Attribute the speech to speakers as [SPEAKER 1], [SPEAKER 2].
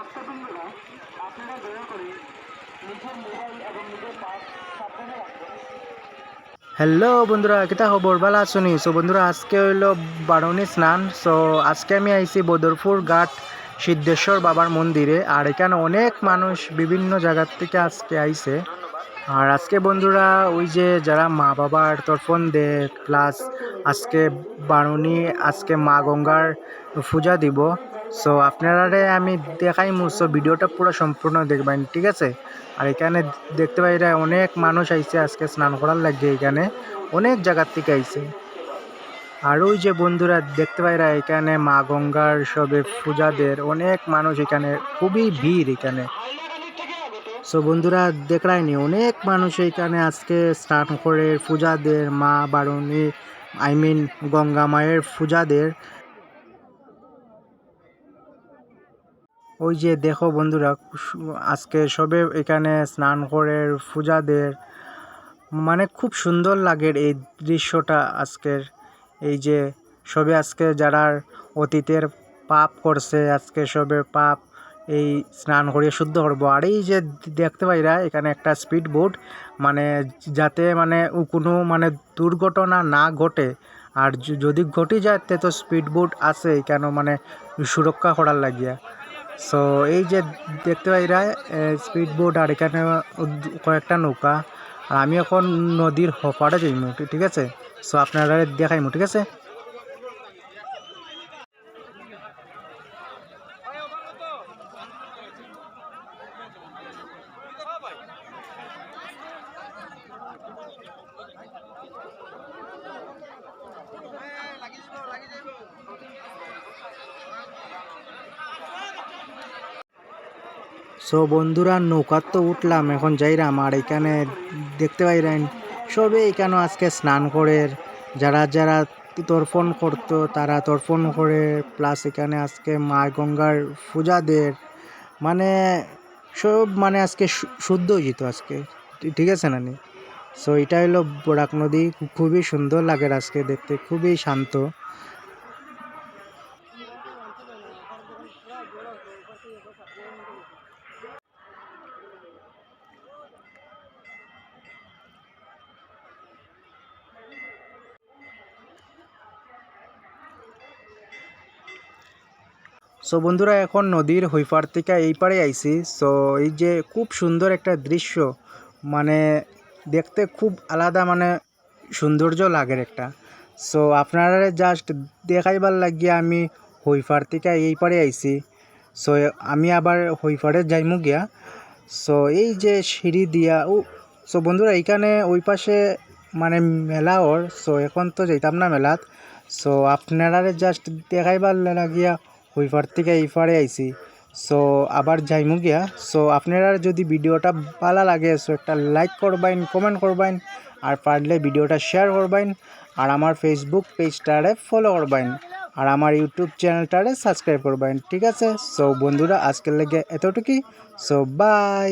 [SPEAKER 1] ভক্তবৃন্দরা আপনারা দয়া করে নিজের মোবাইল এবং নিজের পাস সাবধানে রাখবেন। হ্যালো বন্ধুরা, কিতা খবর? ভালো আছনি? সো বন্ধুরা, আজকে হইল বারণী স্নান। সো আজকে আমি আইছি বদরপুর ঘাট সিদ্ধেশ্বর বাবার মন্দিরে। আর এখানে অনেক মানুষ বিভিন্ন জায়গার থেকে আজকে আইছে। আর আজকে বন্ধুরা, ওই যে যারা মা বাবার তর্পণ দেয়, প্লাস আজকে বারণী, আজকে মা গঙ্গার পূজা দিব। সো আপনারা আমি দেখাইমু, সো ভিডিওটা পুরো সম্পূর্ণ দেখবেন, ঠিক আছে? আর এখানে দেখতে পাইরা অনেক মানুষ আইছে আজকে স্নান করার লাগে, এখানে অনেক জায়গার থেকে আইছে। আর ওই যে বন্ধুরা দেখতে পাইরা এখানে মা গঙ্গার সবে পূজাদের অনেক মানুষ, এখানে খুবই ভিড় এখানে। সো বন্ধুরা দেখলাইনি অনেক মানুষ এইখানে আজকে স্নান করে পূজাদের, মা বারণী গঙ্গা মায়ের পূজাদের। ওই যে দেখো বন্ধুরা, আজকে সবে এখানে স্নান করে পূজাদের, মানে খুব সুন্দর লাগে এই দৃশ্যটা আজকের। এই যে সবে আজকে যারা অতীতের পাপ করছে, আজকে সবে পাপ এই স্নান করিয়ে শুদ্ধ করবো। আর এই যে দেখতে পাইরা এখানে একটা স্পিড বোট, মানে যাতে মানে কোনো মানে দুর্ঘটনা না ঘটে। আর যদি ঘটে যায় তো স্পিড বোট আছে কেন, মানে সুরক্ষা করার লাগিয়া। সো এই যে দেখতে পাইরা স্পিড বোট, আর এখানে কয়েকটা নৌকা। আর আমি এখন নদীর হপারে যাইমু, ঠিক আছে? সো আপনারা দেখাইমু, ঠিক আছে? সো বন্ধুরা, নৌকার তো উঠলাম, এখন যাইরাম। আর এখানে দেখতে পাইলেন সবে এখানে আজকে স্নান করে যারা যারা তর্পণ করতো তারা তর্পণ করে, প্লাস এখানে আজকে মা গঙ্গার পূজাদের, মানে সব মানে আজকে শুদ্ধ হয়ে যেত আজকে, ঠিক আছে না নি? সো এটা হলো বরাক নদী, খুবই সুন্দর লাগে আজকে দেখতে, খুবই শান্ত। সো বন্ধুরা, এখন নদীর ওই পার থেকে এই পারে আইছি। সো এই যে খুব সুন্দর একটা দৃশ্য, মানে দেখতে খুব আলাদা, মানে সৌন্দর্য লাগের একটা। সো আপনারা জাস্ট দেখাইবার লাগিয়া আমি ওই পার থেকে এই পারে আইছি। সো আমি আবার ওই পারে যাইমু গিয়া। সো এই যে সিঁড়ি দিয়া সো বন্ধুরা এইখানে ওই পাশে মানে মেলা ওর। সো এখন তো যাইতাম না মেলাত। সো আপনারা জাস্ট দেখাইবার লাগিয়া ওই পার থেকে এই পারে আইছি। সো আবার যাইমু গিয়া। সো আপনারা যদি ভিডিওটা ভালো লাগে, সো একটা লাইক করবেন, কমেন্ট করবেন, আর পারলে ভিডিওটা শেয়ার করবেন, আর আমার ফেসবুক পেজটারে ফলো করবেন, আর আমার ইউটিউব চ্যানেলটারে সাবস্ক্রাইব করবেন, ঠিক আছে? সো বন্ধুরা, আজকের লেগে এতটুকুই। So by.